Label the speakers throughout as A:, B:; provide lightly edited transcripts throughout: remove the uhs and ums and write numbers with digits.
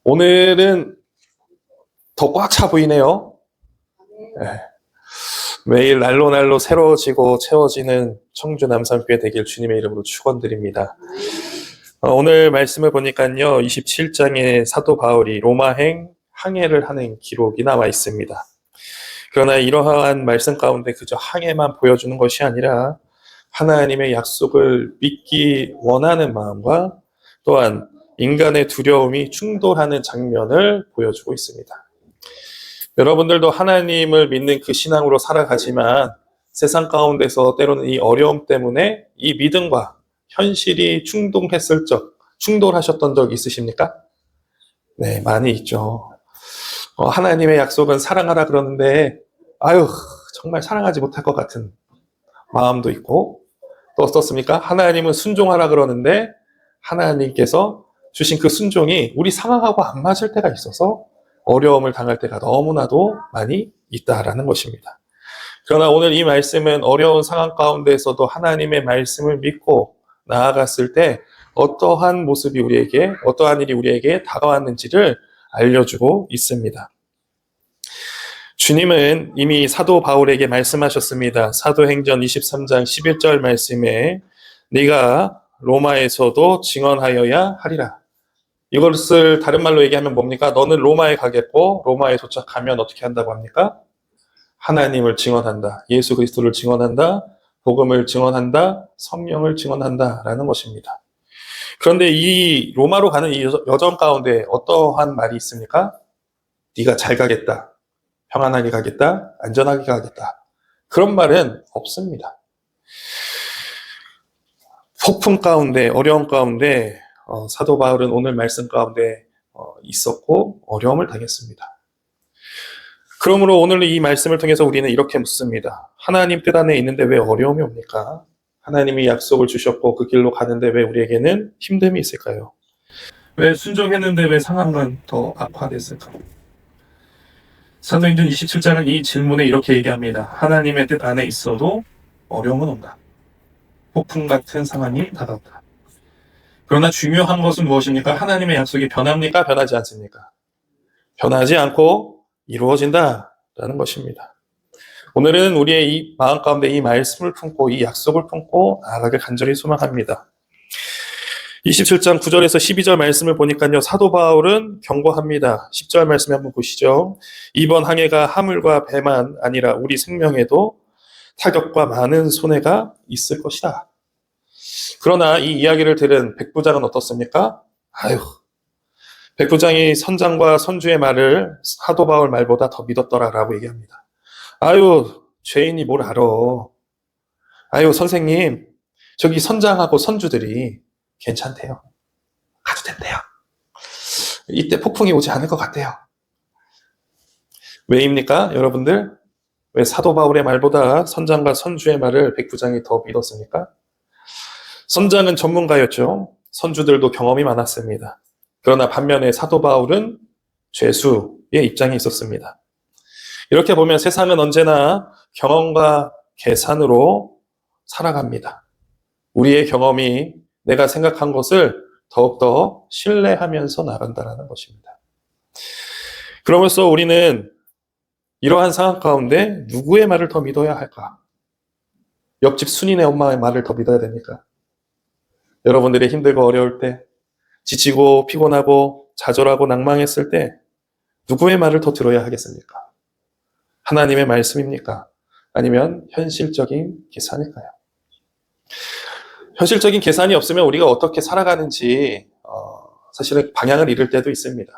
A: 오늘은 더 꽉 차 보이네요. 네. 매일 날로 새로워지고 채워지는 청주 남산교회 되길 주님의 이름으로 축원드립니다. 오늘 말씀을 보니까요, 27장에 사도 바울이 로마행 항해를 하는 기록이 나와 있습니다. 그러나 이러한 말씀 가운데 그저 항해만 보여주는 것이 아니라 하나님의 약속을 믿기 원하는 마음과 또한 인간의 두려움이 충돌하는 장면을 보여주고 있습니다. 여러분들도 하나님을 믿는 그 신앙으로 살아가지만 세상 가운데서 때로는 이 어려움 때문에 이 믿음과 현실이 충돌하셨던 적 있으십니까? 네, 많이 있죠. 하나님의 약속은 사랑하라 그러는데 정말 사랑하지 못할 것 같은 마음도 있고, 또 어떻습니까? 하나님은 순종하라 그러는데 하나님께서 주신 그 순종이 우리 상황하고 안 맞을 때가 있어서 어려움을 당할 때가 너무나도 많이 있다라는 것입니다. 그러나 오늘 이 말씀은 어려운 상황 가운데에서도 하나님의 말씀을 믿고 나아갔을 때 어떠한 모습이 어떠한 일이 우리에게 다가왔는지를 알려주고 있습니다. 주님은 이미 사도 바울에게 말씀하셨습니다. 사도행전 23장 11절 말씀에 네가 로마에서도 증언하여야 하리라. 이것을 다른 말로 얘기하면 뭡니까? 너는 로마에 가겠고 로마에 도착하면 어떻게 한다고 합니까? 하나님을 증언한다. 예수 그리스도를 증언한다. 복음을 증언한다. 성령을 증언한다. 라는 것입니다. 그런데 이 로마로 가는 이 여정 가운데 어떠한 말이 있습니까? 네가 잘 가겠다. 평안하게 가겠다. 안전하게 가겠다. 그런 말은 없습니다. 폭풍 가운데, 어려움 가운데 사도 바울은 오늘 말씀 가운데 있었고 어려움을 당했습니다. 그러므로 오늘 이 말씀을 통해서 우리는 이렇게 묻습니다. 하나님 뜻 안에 있는데 왜 어려움이 옵니까? 하나님이 약속을 주셨고 그 길로 가는데 왜 우리에게는 힘듦이 있을까요? 왜 순종했는데 왜 상황은 더 악화됐을까? 사도행전 27장은 이 질문에 이렇게 얘기합니다. 하나님의 뜻 안에 있어도 어려움은 온다. 폭풍 같은 상황이 다가온다. 그러나 중요한 것은 무엇입니까? 하나님의 약속이 변합니까? 변하지 않습니까? 변하지 않고 이루어진다라는 것입니다. 오늘은 우리의 이 마음 가운데 이 말씀을 품고 이 약속을 품고 나아가길 간절히 소망합니다. 27장 9절에서 12절 말씀을 보니까요, 사도 바울은 경고합니다. 10절 말씀 한번 보시죠. 이번 항해가 하물과 배만 아니라 우리 생명에도 타격과 많은 손해가 있을 것이다. 그러나 이 이야기를 들은 백부장은 어떻습니까? 백부장이 선장과 선주의 말을 사도 바울 말보다 더 믿었더라라고 얘기합니다. 죄인이 뭘 알아. 선생님, 저기 선장하고 선주들이 괜찮대요. 가도 된대요. 이때 폭풍이 오지 않을 것 같대요. 왜입니까, 여러분들? 왜 사도 바울의 말보다 선장과 선주의 말을 백부장이 더 믿었습니까? 선장은 전문가였죠. 선주들도 경험이 많았습니다. 그러나 반면에 사도 바울은 죄수의 입장에 있었습니다. 이렇게 보면 세상은 언제나 경험과 계산으로 살아갑니다. 우리의 경험이 내가 생각한 것을 더욱더 신뢰하면서 나간다는 것입니다. 그러면서 우리는 이러한 상황 가운데 누구의 말을 더 믿어야 할까? 옆집 순이네 엄마의 말을 더 믿어야 됩니까? 여러분들이 힘들고 어려울 때, 지치고 피곤하고 좌절하고 낭망했을 때 누구의 말을 더 들어야 하겠습니까? 하나님의 말씀입니까? 아니면 현실적인 계산일까요? 현실적인 계산이 없으면 우리가 어떻게 살아가는지 사실은 방향을 잃을 때도 있습니다.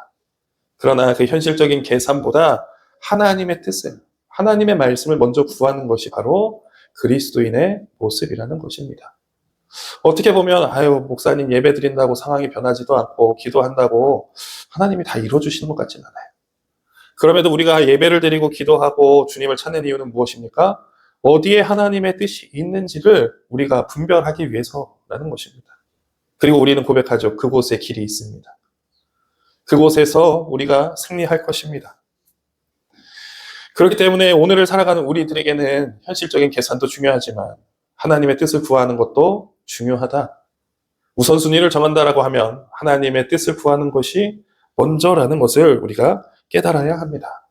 A: 그러나 그 현실적인 계산보다 하나님의 뜻을, 하나님의 말씀을 먼저 구하는 것이 바로 그리스도인의 모습이라는 것입니다. 어떻게 보면 목사님 예배 드린다고 상황이 변하지도 않고 기도한다고 하나님이 다 이루어주시는 것 같지는 않아요. 그럼에도 우리가 예배를 드리고 기도하고 주님을 찾는 이유는 무엇입니까? 어디에 하나님의 뜻이 있는지를 우리가 분별하기 위해서라는 것입니다. 그리고 우리는 고백하죠. 그곳에 길이 있습니다. 그곳에서 우리가 승리할 것입니다. 그렇기 때문에 오늘을 살아가는 우리들에게는 현실적인 계산도 중요하지만 하나님의 뜻을 구하는 것도 중요하다. 우선순위를 정한다라고 하면 하나님의 뜻을 구하는 것이 먼저라는 것을 우리가 깨달아야 합니다.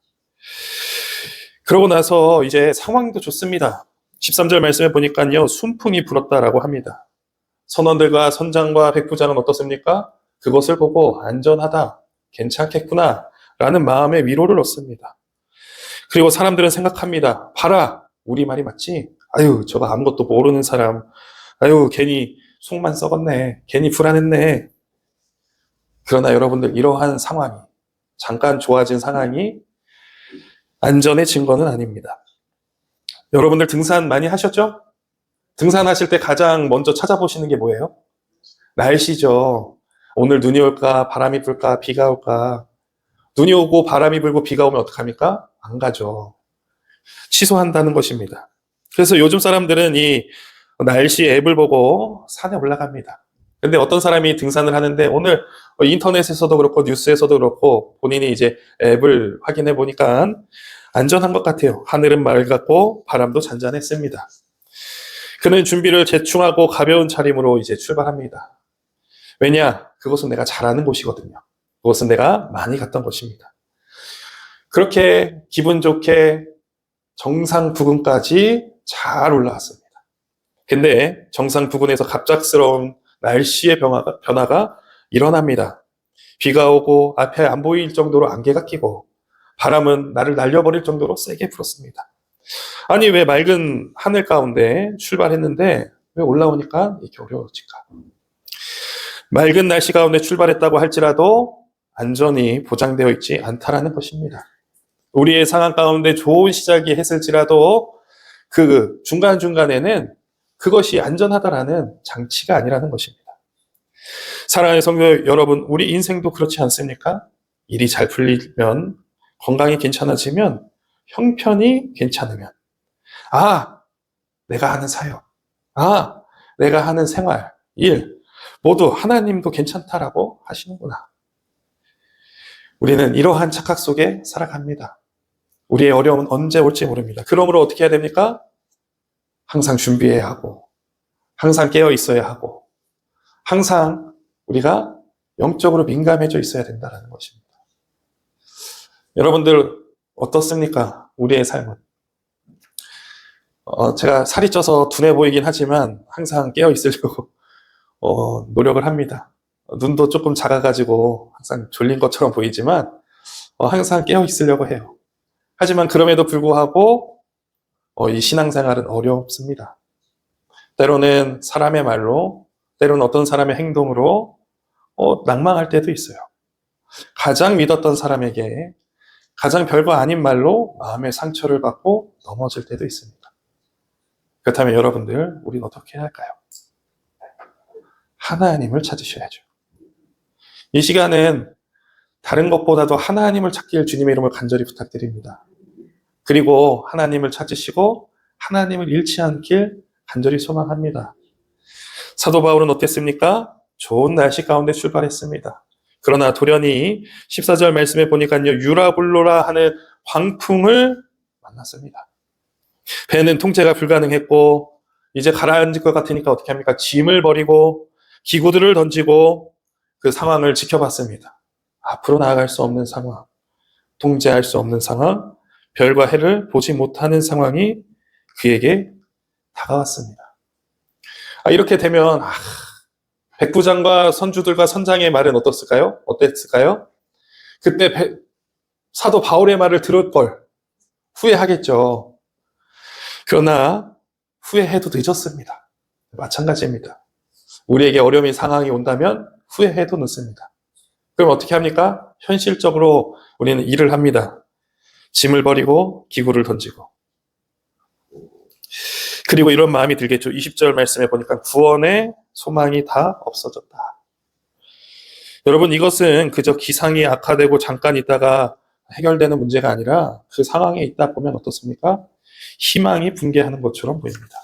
A: 그러고 나서 이제 상황도 좋습니다. 13절 말씀에 보니까요, 순풍이 불었다라고 합니다. 선원들과 선장과 백부장은 어떻습니까? 그것을 보고 안전하다, 괜찮겠구나 라는 마음의 위로를 얻습니다. 그리고 사람들은 생각합니다. 봐라, 우리 말이 맞지? 아유, 저거 아무것도 모르는 사람, 아유, 괜히 속만 썩었네, 괜히 불안했네. 그러나 여러분들, 이러한 상황이, 잠깐 좋아진 상황이 안전의 증거는 아닙니다. 여러분들 등산 많이 하셨죠? 등산하실 때 가장 먼저 찾아보시는 게 뭐예요? 날씨죠. 오늘 눈이 올까, 바람이 불까, 비가 올까. 눈이 오고 바람이 불고 비가 오면 어떡합니까? 안 가죠. 취소한다는 것입니다. 그래서 요즘 사람들은 이 날씨 앱을 보고 산에 올라갑니다. 근데 어떤 사람이 등산을 하는데 오늘 인터넷에서도 그렇고 뉴스에서도 그렇고 본인이 이제 앱을 확인해 보니까 안전한 것 같아요. 하늘은 맑았고 바람도 잔잔했습니다. 그는 준비를 제충하고 가벼운 차림으로 이제 출발합니다. 왜냐? 그것은 내가 잘 아는 곳이거든요. 그것은 내가 많이 갔던 곳입니다. 그렇게 기분 좋게 정상 부근까지 잘 올라왔습니다. 근데 정상 부근에서 갑작스러운 날씨의 변화가 일어납니다. 비가 오고 앞에 안 보일 정도로 안개가 끼고 바람은 나를 날려버릴 정도로 세게 불었습니다. 아니, 왜 맑은 하늘 가운데 출발했는데 왜 올라오니까 이렇게 어려워질까? 맑은 날씨 가운데 출발했다고 할지라도 안전이 보장되어 있지 않다라는 것입니다. 우리의 상황 가운데 좋은 시작이 했을지라도 그 중간중간에는 그것이 안전하다라는 장치가 아니라는 것입니다. 사랑하는 성도 여러분, 우리 인생도 그렇지 않습니까? 일이 잘 풀리면, 건강이 괜찮아지면, 형편이 괜찮으면, 아, 내가 하는 사역, 아, 내가 하는 생활, 일, 모두 하나님도 괜찮다라고 하시는구나. 우리는 이러한 착각 속에 살아갑니다. 우리의 어려움은 언제 올지 모릅니다. 그러므로 어떻게 해야 됩니까? 항상 준비해야 하고, 항상 깨어 있어야 하고, 항상 우리가 영적으로 민감해져 있어야 된다는 것입니다. 여러분들 어떻습니까? 우리의 삶은. 제가 살이 쪄서 둔해 보이긴 하지만 항상 깨어 있으려고 노력을 합니다. 눈도 조금 작아가지고 항상 졸린 것처럼 보이지만 항상 깨어 있으려고 해요. 하지만 그럼에도 불구하고 이 신앙생활은 어렵습니다. 때로는 사람의 말로, 때로는 어떤 사람의 행동으로 낭망할 때도 있어요. 가장 믿었던 사람에게 가장 별거 아닌 말로 마음의 상처를 받고 넘어질 때도 있습니다. 그렇다면 여러분들, 우리는 어떻게 해야 할까요? 하나님을 찾으셔야죠. 이 시간은 다른 것보다도 하나님을 찾길 주님의 이름으로 간절히 부탁드립니다. 그리고 하나님을 찾으시고 하나님을 잃지 않길 간절히 소망합니다. 사도 바울은 어땠습니까? 좋은 날씨 가운데 출발했습니다. 그러나 돌연히 14절 말씀에 보니까요, 유라불로라 하는 광풍을 만났습니다. 배는 통제가 불가능했고 이제 가라앉을 것 같으니까 어떻게 합니까? 짐을 버리고 기구들을 던지고 그 상황을 지켜봤습니다. 앞으로 나아갈 수 없는 상황, 통제할 수 없는 상황, 별과 해를 보지 못하는 상황이 그에게 다가왔습니다. 이렇게 되면 백부장과 선주들과 선장의 말은 어땠을까요? 그때 사도 바울의 말을 들을 걸 후회하겠죠. 그러나 후회해도 늦었습니다. 마찬가지입니다. 우리에게 어려움이 상황이 온다면 후회해도 늦습니다. 그럼 어떻게 합니까? 현실적으로 우리는 일을 합니다. 짐을 버리고 기구를 던지고. 그리고 이런 마음이 들겠죠. 20절 말씀에 보니까 구원의 소망이 다 없어졌다. 여러분, 이것은 그저 기상이 악화되고 잠깐 있다가 해결되는 문제가 아니라 그 상황에 있다 보면 어떻습니까? 희망이 붕괴하는 것처럼 보입니다.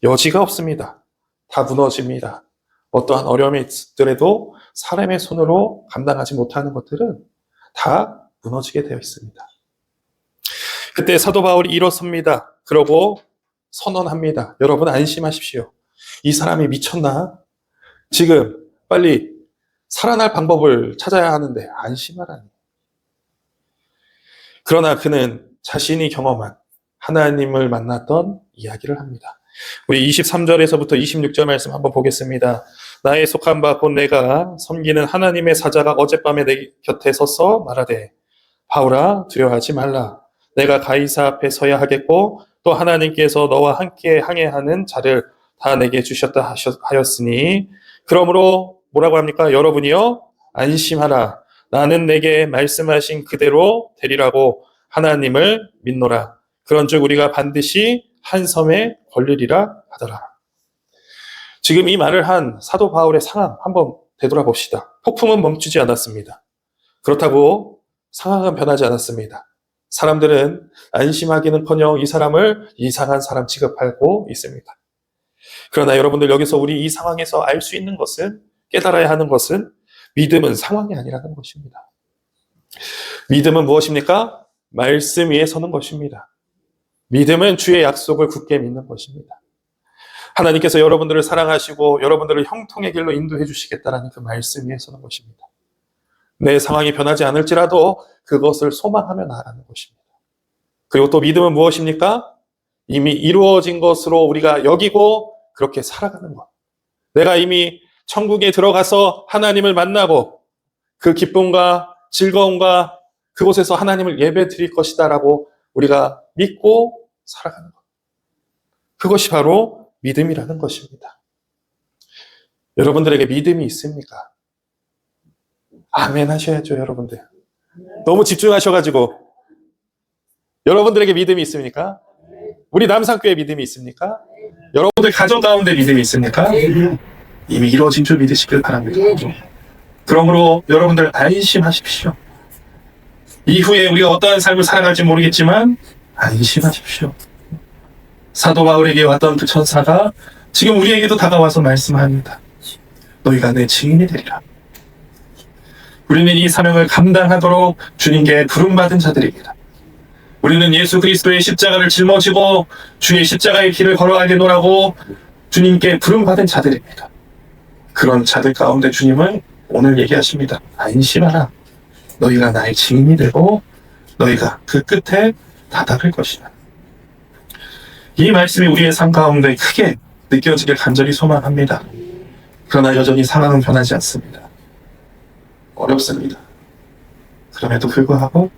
A: 여지가 없습니다. 다 무너집니다. 어떠한 어려움이 있더라도 사람의 손으로 감당하지 못하는 것들은 다 무너지게 되어 있습니다. 그때 사도 바울이 일어섭니다. 그러고 선언합니다. 여러분 안심하십시오. 이 사람이 미쳤나? 지금 빨리 살아날 방법을 찾아야 하는데 안심하라니. 그러나 그는 자신이 경험한 하나님을 만났던 이야기를 합니다. 우리 23절에서부터 26절 말씀 한번 보겠습니다. 나의 속한 바 곧 내가 섬기는 하나님의 사자가 어젯밤에 내 곁에 서서 말하되 바울아 두려워하지 말라. 내가 가이사 앞에 서야 하겠고 또 하나님께서 너와 함께 항해하는 자를 다 내게 주셨다 하였으니 그러므로 뭐라고 합니까? 여러분이요 안심하라. 나는 내게 말씀하신 그대로 되리라고 하나님을 믿노라. 그런즉 우리가 반드시 한 섬에 걸리리라 하더라. 지금 이 말을 한 사도 바울의 상황 한번 되돌아봅시다. 폭풍은 멈추지 않았습니다. 그렇다고 상황은 변하지 않았습니다. 사람들은 안심하기는커녕 이 사람을 이상한 사람 취급하고 있습니다. 그러나 여러분들 여기서 우리 이 상황에서 알 수 있는 것은, 깨달아야 하는 것은 믿음은 상황이 아니라는 것입니다. 믿음은 무엇입니까? 말씀 위에 서는 것입니다. 믿음은 주의 약속을 굳게 믿는 것입니다. 하나님께서 여러분들을 사랑하시고 여러분들을 형통의 길로 인도해 주시겠다는 그 말씀 위에 서는 것입니다. 내 상황이 변하지 않을지라도 그것을 소망하며 나아가는 것입니다. 그리고 또 믿음은 무엇입니까? 이미 이루어진 것으로 우리가 여기고 그렇게 살아가는 것. 내가 이미 천국에 들어가서 하나님을 만나고 그 기쁨과 즐거움과 그곳에서 하나님을 예배 드릴 것이다라고 우리가 믿고 살아가는 것. 그것이 바로 믿음이라는 것입니다. 여러분들에게 믿음이 있습니까? 아멘 하셔야죠, 여러분들. 너무 집중하셔가지고. 여러분들에게 믿음이 있습니까? 우리 남산교회 믿음이 있습니까? 여러분들 가정 가운데 믿음이 있습니까? 이미 이루어진 줄 믿으시길 바랍니다. 그러므로 여러분들 안심하십시오. 이후에 우리가 어떠한 삶을 살아갈지 모르겠지만 안심하십시오. 사도 바울에게 왔던 그 천사가 지금 우리에게도 다가와서 말씀합니다. 너희가 내 증인이 되리라. 우리는 이 사명을 감당하도록 주님께 부름받은 자들입니다. 우리는 예수 그리스도의 십자가를 짊어지고 주의 십자가의 길을 걸어가겠노라고 주님께 부름받은 자들입니다. 그런 자들 가운데 주님은 오늘 얘기하십니다. 안심하라. 너희가 나의 증인이 되고 너희가 그 끝에 다다를 것이다. 이 말씀이 우리의 삶 가운데 크게 느껴지길 간절히 소망합니다. 그러나 여전히 상황은 변하지 않습니다. 어렵습니다. 그럼에도 불구하고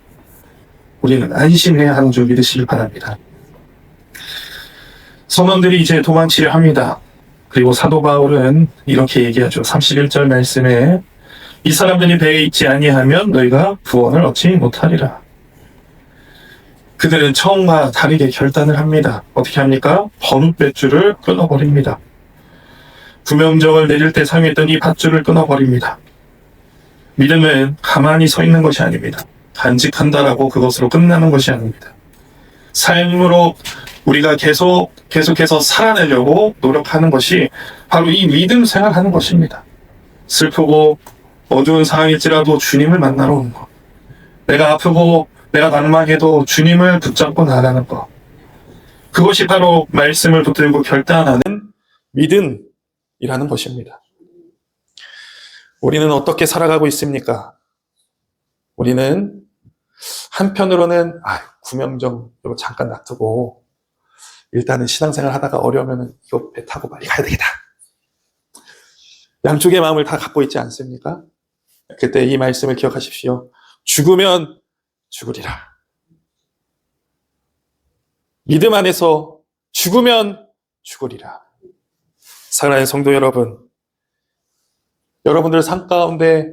A: 우리는 안심해야 하는 줄 믿으시길 바랍니다. 선원들이 이제 도망치려 합니다. 그리고 사도 바울은 이렇게 얘기하죠. 31절 말씀에 이 사람들이 배에 있지 아니하면 너희가 구원을 얻지 못하리라. 그들은 처음과 다르게 결단을 합니다. 어떻게 합니까? 버뭇 뱃줄을 끊어버립니다. 구명정을 내릴 때 사용했던 이 밧줄을 끊어버립니다. 믿음은 가만히 서 있는 것이 아닙니다. 간직한다라고 그것으로 끝나는 것이 아닙니다. 삶으로 우리가 계속해서 살아내려고 노력하는 것이 바로 이 믿음 생활하는 것입니다. 슬프고 어두운 상황일지라도 주님을 만나러 오는 것. 내가 아프고 내가 낭망해도 주님을 붙잡고 나가는 것. 그것이 바로 말씀을 붙들고 결단하는 믿음이라는 것입니다. 우리는 어떻게 살아가고 있습니까? 우리는 한편으로는 구명정 이거 잠깐 놔두고 일단은 신앙생활 하다가 어려우면 이거 배 타고 빨리 가야 되겠다. 양쪽의 마음을 다 갖고 있지 않습니까? 그때 이 말씀을 기억하십시오. 죽으면 죽으리라. 믿음 안에서 죽으면 죽으리라. 사랑하는 성도 여러분, 여러분들 삶 가운데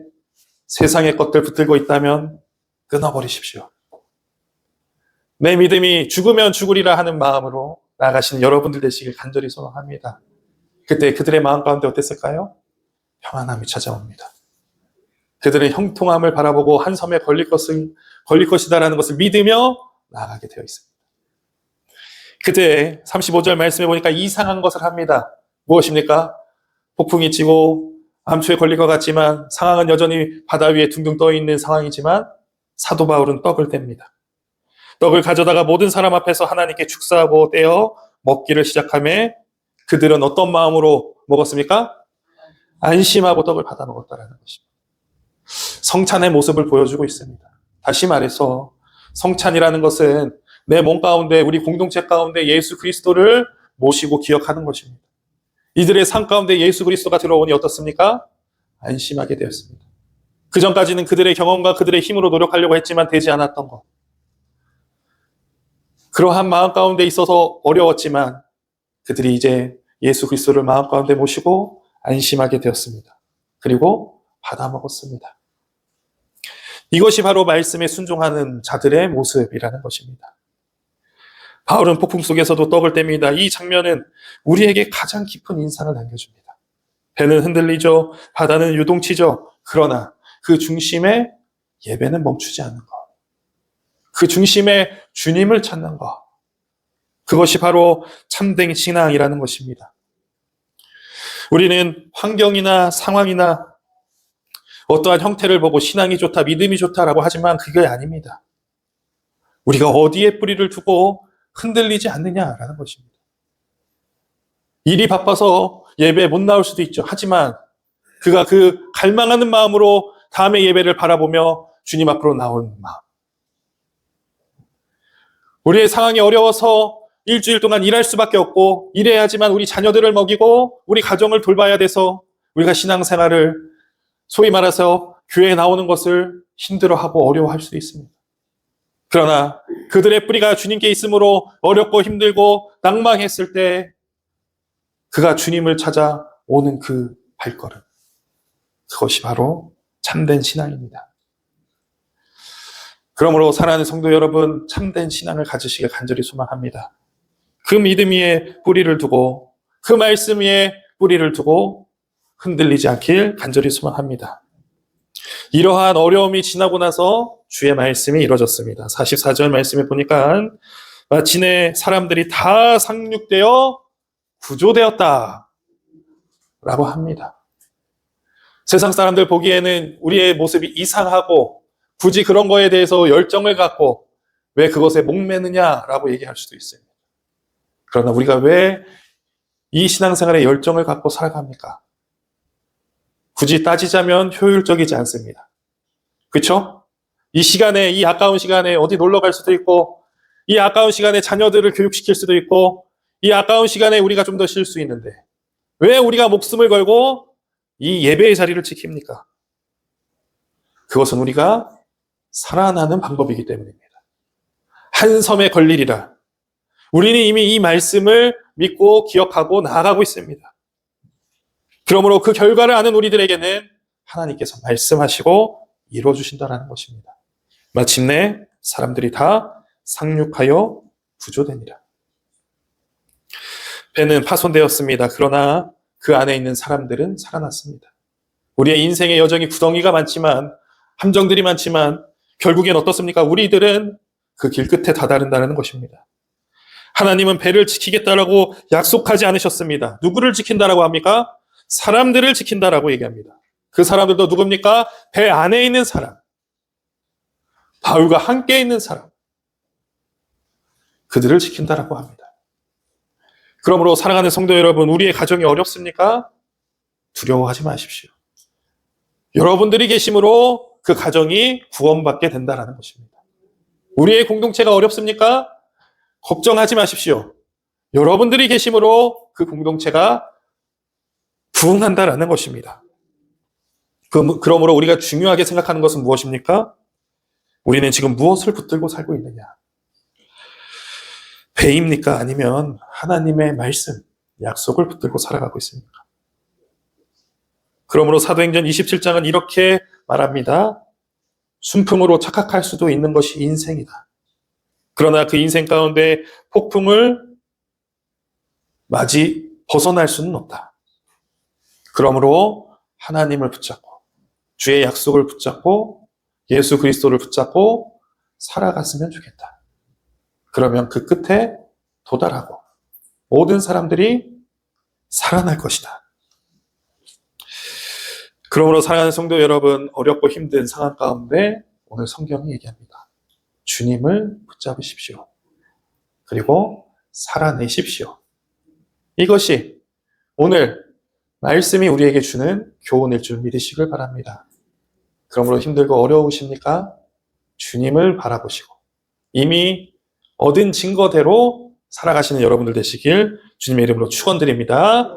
A: 세상의 것들 붙들고 있다면 끊어버리십시오. 내 믿음이 죽으면 죽으리라 하는 마음으로 나아가시는 여러분들 되시길 간절히 소망합니다. 그때 그들의 마음 가운데 어땠을까요? 평안함이 찾아옵니다. 그들은 형통함을 바라보고 한 섬에 걸릴 것이다라는 것을 믿으며 나아가게 되어 있습니다. 그때 35절 말씀해 보니까 이상한 것을 합니다. 무엇입니까? 폭풍이 치고 암초에 걸릴 것 같지만 상황은 여전히 바다 위에 둥둥 떠 있는 상황이지만 사도 바울은 떡을 뗍니다. 떡을 가져다가 모든 사람 앞에서 하나님께 축사하고 떼어 먹기를 시작하며 그들은 어떤 마음으로 먹었습니까? 안심하고 떡을 받아 먹었다라는 것입니다. 성찬의 모습을 보여주고 있습니다. 다시 말해서 성찬이라는 것은 내 몸 가운데, 우리 공동체 가운데 예수 그리스도를 모시고 기억하는 것입니다. 이들의 삶 가운데 예수 그리스도가 들어오니 어떻습니까? 안심하게 되었습니다. 그 전까지는 그들의 경험과 그들의 힘으로 노력하려고 했지만 되지 않았던 것. 그러한 마음 가운데 있어서 어려웠지만 그들이 이제 예수 그리스도를 마음 가운데 모시고 안심하게 되었습니다. 그리고 받아 먹었습니다. 이것이 바로 말씀에 순종하는 자들의 모습이라는 것입니다. 바울은 폭풍 속에서도 떡을 뗍니다. 이 장면은 우리에게 가장 깊은 인상을 남겨줍니다. 배는 흔들리죠. 바다는 유동치죠. 그러나 그 중심에 예배는 멈추지 않는 것. 그 중심에 주님을 찾는 것. 그것이 바로 참된 신앙이라는 것입니다. 우리는 환경이나 상황이나 어떠한 형태를 보고 신앙이 좋다, 믿음이 좋다라고 하지만 그게 아닙니다. 우리가 어디에 뿌리를 두고 흔들리지 않느냐라는 것입니다. 일이 바빠서 예배에 못 나올 수도 있죠. 하지만 그가 그 갈망하는 마음으로 다음의 예배를 바라보며 주님 앞으로 나온 마음. 우리의 상황이 어려워서 일주일 동안 일할 수밖에 없고 일해야지만 우리 자녀들을 먹이고 우리 가정을 돌봐야 돼서 우리가 신앙생활을 소위 말해서 교회에 나오는 것을 힘들어하고 어려워할 수도 있습니다. 그러나 그들의 뿌리가 주님께 있으므로 어렵고 힘들고 낭망했을 때 그가 주님을 찾아오는 그 발걸음. 그것이 바로 참된 신앙입니다. 그러므로 사랑하는 성도 여러분, 참된 신앙을 가지시길 간절히 소망합니다. 그 믿음 위에 뿌리를 두고 그 말씀 위에 뿌리를 두고 흔들리지 않길 간절히 소망합니다. 이러한 어려움이 지나고 나서 주의 말씀이 이루어졌습니다. 44절 말씀에 보니까 마침내 사람들이 다 상륙되어 구조되었다 라고 합니다. 세상 사람들 보기에는 우리의 모습이 이상하고 굳이 그런 거에 대해서 열정을 갖고 왜 그것에 목매느냐라고 얘기할 수도 있습니다. 그러나 우리가 왜 이 신앙생활에 열정을 갖고 살아갑니까? 굳이 따지자면 효율적이지 않습니다. 그렇죠? 이 시간에, 이 아까운 시간에 어디 놀러 갈 수도 있고, 이 아까운 시간에 자녀들을 교육시킬 수도 있고, 이 아까운 시간에 우리가 좀 더 쉴 수 있는데 왜 우리가 목숨을 걸고 이 예배의 자리를 지킵니까? 그것은 우리가 살아나는 방법이기 때문입니다. 한 섬에 걸리리라. 우리는 이미 이 말씀을 믿고 기억하고 나아가고 있습니다. 그러므로 그 결과를 아는 우리들에게는 하나님께서 말씀하시고 이루어주신다는 것입니다. 마침내 사람들이 다 상륙하여 구조되니라. 배는 파손되었습니다. 그러나 그 안에 있는 사람들은 살아났습니다. 우리의 인생의 여정이 구덩이가 많지만, 함정들이 많지만 결국엔 어떻습니까? 우리들은 그 길 끝에 다다른다는 것입니다. 하나님은 배를 지키겠다라고 약속하지 않으셨습니다. 누구를 지킨다라고 합니까? 사람들을 지킨다라고 얘기합니다. 그 사람들도 누굽니까? 배 안에 있는 사람. 바울과 함께 있는 사람. 그들을 지킨다라고 합니다. 그러므로 사랑하는 성도 여러분, 우리의 가정이 어렵습니까? 두려워하지 마십시오. 여러분들이 계심으로 그 가정이 구원받게 된다는 것입니다. 우리의 공동체가 어렵습니까? 걱정하지 마십시오. 여러분들이 계심으로 그 공동체가 부흥한다라는 것입니다. 그러므로 우리가 중요하게 생각하는 것은 무엇입니까? 우리는 지금 무엇을 붙들고 살고 있느냐? 배입니까? 아니면 하나님의 말씀, 약속을 붙들고 살아가고 있습니까? 그러므로 사도행전 27장은 이렇게 말합니다. 순풍으로 착각할 수도 있는 것이 인생이다. 그러나 그 인생 가운데 폭풍을 벗어날 수는 없다. 그러므로 하나님을 붙잡고 주의 약속을 붙잡고 예수 그리스도를 붙잡고 살아갔으면 좋겠다. 그러면 그 끝에 도달하고 모든 사람들이 살아날 것이다. 그러므로 사랑하는 성도 여러분, 어렵고 힘든 상황 가운데 오늘 성경이 얘기합니다. 주님을 붙잡으십시오. 그리고 살아내십시오. 이것이 오늘 말씀이 우리에게 주는 교훈일 줄 믿으시길 바랍니다. 그러므로 힘들고 어려우십니까? 주님을 바라보시고 이미 얻은 증거대로 살아가시는 여러분들 되시길 주님의 이름으로 축원드립니다.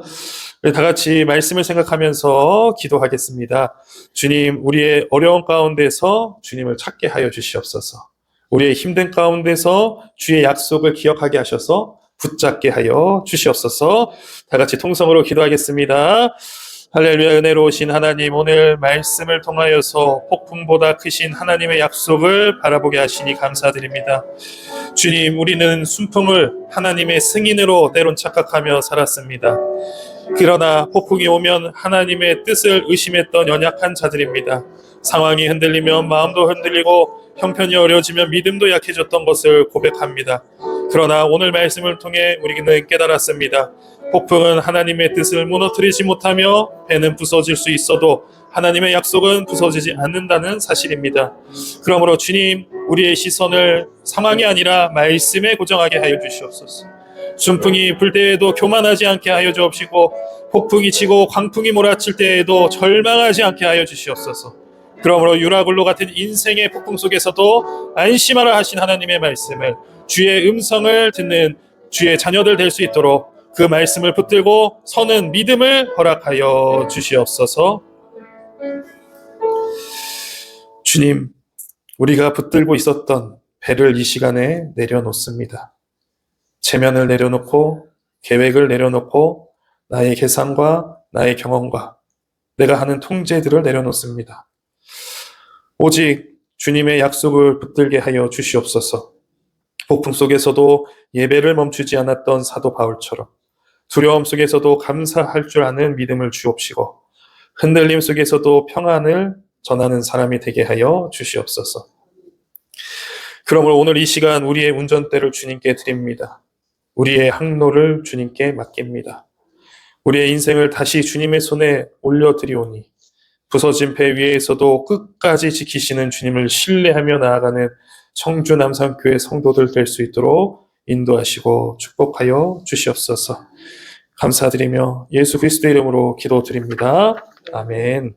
A: 우리 다 같이 말씀을 생각하면서 기도하겠습니다. 주님, 우리의 어려운 가운데서 주님을 찾게 하여 주시옵소서. 우리의 힘든 가운데서 주의 약속을 기억하게 하셔서 붙잡게 하여 주시옵소서. 다 같이 통성으로 기도하겠습니다. 할렐루야. 은혜로우신 하나님, 오늘 말씀을 통하여서 폭풍보다 크신 하나님의 약속을 바라보게 하시니 감사드립니다. 주님, 우리는 순풍을 하나님의 승인으로 때론 착각하며 살았습니다. 그러나 폭풍이 오면 하나님의 뜻을 의심했던 연약한 자들입니다. 상황이 흔들리면 마음도 흔들리고 형편이 어려워지면 믿음도 약해졌던 것을 고백합니다. 그러나 오늘 말씀을 통해 우리는 깨달았습니다. 폭풍은 하나님의 뜻을 무너뜨리지 못하며 배는 부서질 수 있어도 하나님의 약속은 부서지지 않는다는 사실입니다. 그러므로 주님, 우리의 시선을 상황이 아니라 말씀에 고정하게 하여 주시옵소서. 순풍이 불 때에도 교만하지 않게 하여 주옵시고 폭풍이 치고 광풍이 몰아칠 때에도 절망하지 않게 하여 주시옵소서. 그러므로 유라굴로 같은 인생의 폭풍 속에서도 안심하라 하신 하나님의 말씀을, 주의 음성을 듣는 주의 자녀들 될 수 있도록 그 말씀을 붙들고 서는 믿음을 허락하여 주시옵소서. 주님, 우리가 붙들고 있었던 배를 이 시간에 내려놓습니다. 체면을 내려놓고 계획을 내려놓고 나의 계산과 나의 경험과 내가 하는 통제들을 내려놓습니다. 오직 주님의 약속을 붙들게 하여 주시옵소서. 폭풍 속에서도 예배를 멈추지 않았던 사도 바울처럼 두려움 속에서도 감사할 줄 아는 믿음을 주옵시고 흔들림 속에서도 평안을 전하는 사람이 되게 하여 주시옵소서. 그러므로 오늘 이 시간 우리의 운전대를 주님께 드립니다. 우리의 항로를 주님께 맡깁니다. 우리의 인생을 다시 주님의 손에 올려드리오니 부서진 배 위에서도 끝까지 지키시는 주님을 신뢰하며 나아가는 청주 남산교회 성도들 될 수 있도록 인도하시고 축복하여 주시옵소서. 감사드리며 예수 그리스도의 이름으로 기도드립니다. 아멘.